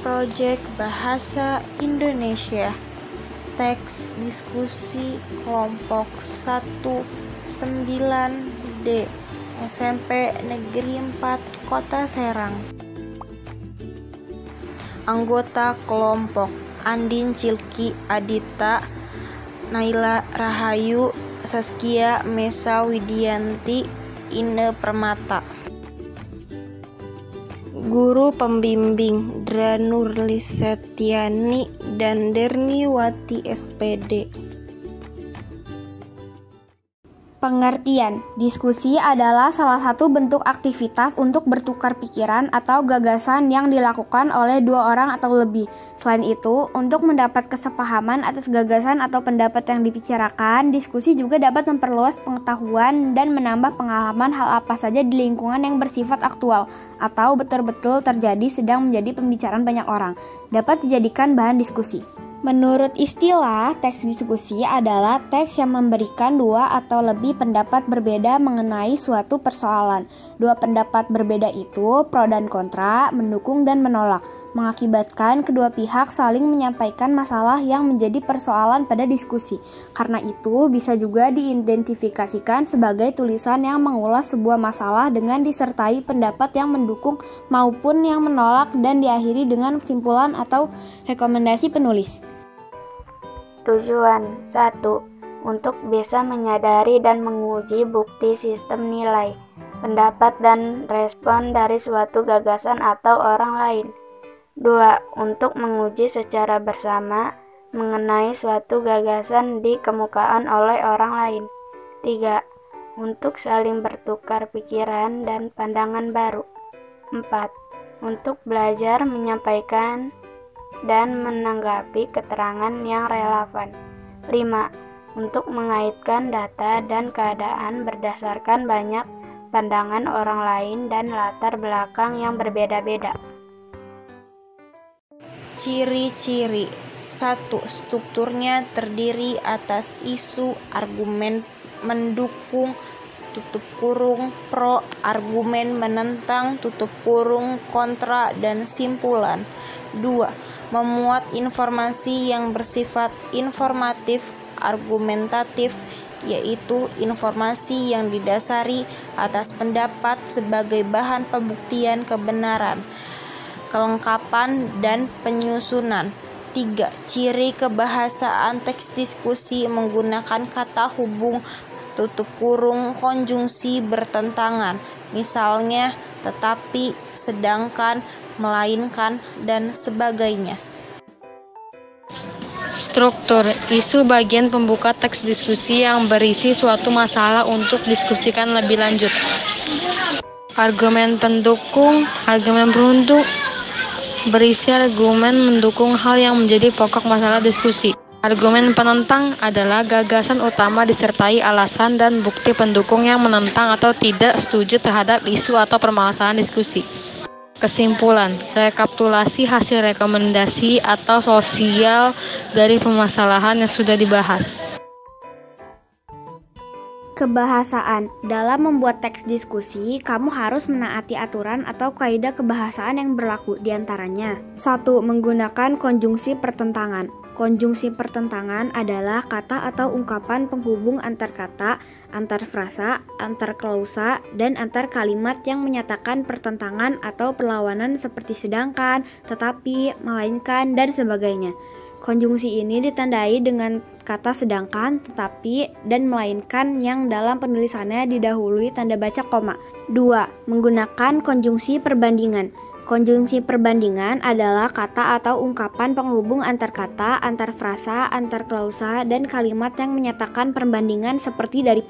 Project Bahasa Indonesia. Teks diskusi kelompok 19D SMP Negeri 4 Kota Serang. Anggota kelompok: Andin Cilki Adita, Naila Rahayu, Saskia Mesa Widianti, Ine Permata. Guru pembimbing: Dra Nurlisetiani dan Derniwati SPD. Pengertian: diskusi adalah salah satu bentuk aktivitas untuk bertukar pikiran atau gagasan yang dilakukan oleh dua orang atau lebih. Selain itu, untuk mendapat kesepahaman atas gagasan atau pendapat yang dibicarakan, diskusi juga dapat memperluas pengetahuan dan menambah pengalaman hal apa saja di lingkungan yang bersifat aktual atau betul-betul terjadi sedang menjadi pembicaraan banyak orang, dapat dijadikan bahan diskusi. Menurut istilah, teks diskusi adalah teks yang memberikan dua atau lebih pendapat berbeda mengenai suatu persoalan. Dua pendapat berbeda itu pro dan kontra, mendukung dan menolak, mengakibatkan kedua pihak saling menyampaikan masalah yang menjadi persoalan pada diskusi. Karena itu, bisa juga diidentifikasikan sebagai tulisan yang mengulas sebuah masalah dengan disertai pendapat yang mendukung maupun yang menolak dan diakhiri dengan kesimpulan atau rekomendasi penulis. Tujuan 1. Untuk bisa menyadari dan menguji bukti sistem nilai, pendapat dan respon dari suatu gagasan atau orang lain. 2. Untuk menguji secara bersama mengenai suatu gagasan dikemukakan oleh orang lain. 3. Untuk saling bertukar pikiran dan pandangan baru. 4. Untuk belajar menyampaikan dan menanggapi keterangan yang relevan. 5. Untuk mengaitkan data dan keadaan berdasarkan banyak pandangan orang lain dan latar belakang yang berbeda-beda. Ciri-ciri: 1. Strukturnya terdiri atas isu, argumen mendukung, (pro), argumen menentang, (kontra), dan simpulan. 2. Memuat informasi yang bersifat informatif, argumentatif, yaitu informasi yang didasari atas pendapat sebagai bahan pembuktian kebenaran, kelengkapan, dan penyusunan. 3. Ciri kebahasaan teks diskusi menggunakan kata hubung, (konjungsi bertentangan), misalnya tetapi, sedangkan, melainkan, dan sebagainya. Struktur: isu bagian pembuka teks diskusi yang berisi suatu masalah untuk diskusikan lebih lanjut. Argumen pendukung, argumen penuntung, berisi argumen mendukung hal yang menjadi pokok masalah diskusi. Argumen penentang adalah gagasan utama disertai alasan dan bukti pendukung yang menentang atau tidak setuju terhadap isu atau permasalahan diskusi. Kesimpulan: rekapitulasi hasil rekomendasi atau sosial dari permasalahan yang sudah dibahas. Kebahasaan: dalam membuat teks diskusi, kamu harus menaati aturan atau kaidah kebahasaan yang berlaku, diantaranya 1. Menggunakan konjungsi pertentangan. Konjungsi pertentangan adalah kata atau ungkapan penghubung antar kata, antar frasa, antar klausa, dan antar kalimat yang menyatakan pertentangan atau perlawanan seperti sedangkan, tetapi, melainkan, dan sebagainya. Konjungsi ini ditandai dengan kata sedangkan, tetapi, dan melainkan yang dalam penulisannya didahului tanda baca koma. 2. Menggunakan konjungsi perbandingan. Konjungsi perbandingan adalah kata atau ungkapan penghubung antar kata, antar frasa, antar klausa, dan kalimat yang menyatakan perbandingan seperti daripada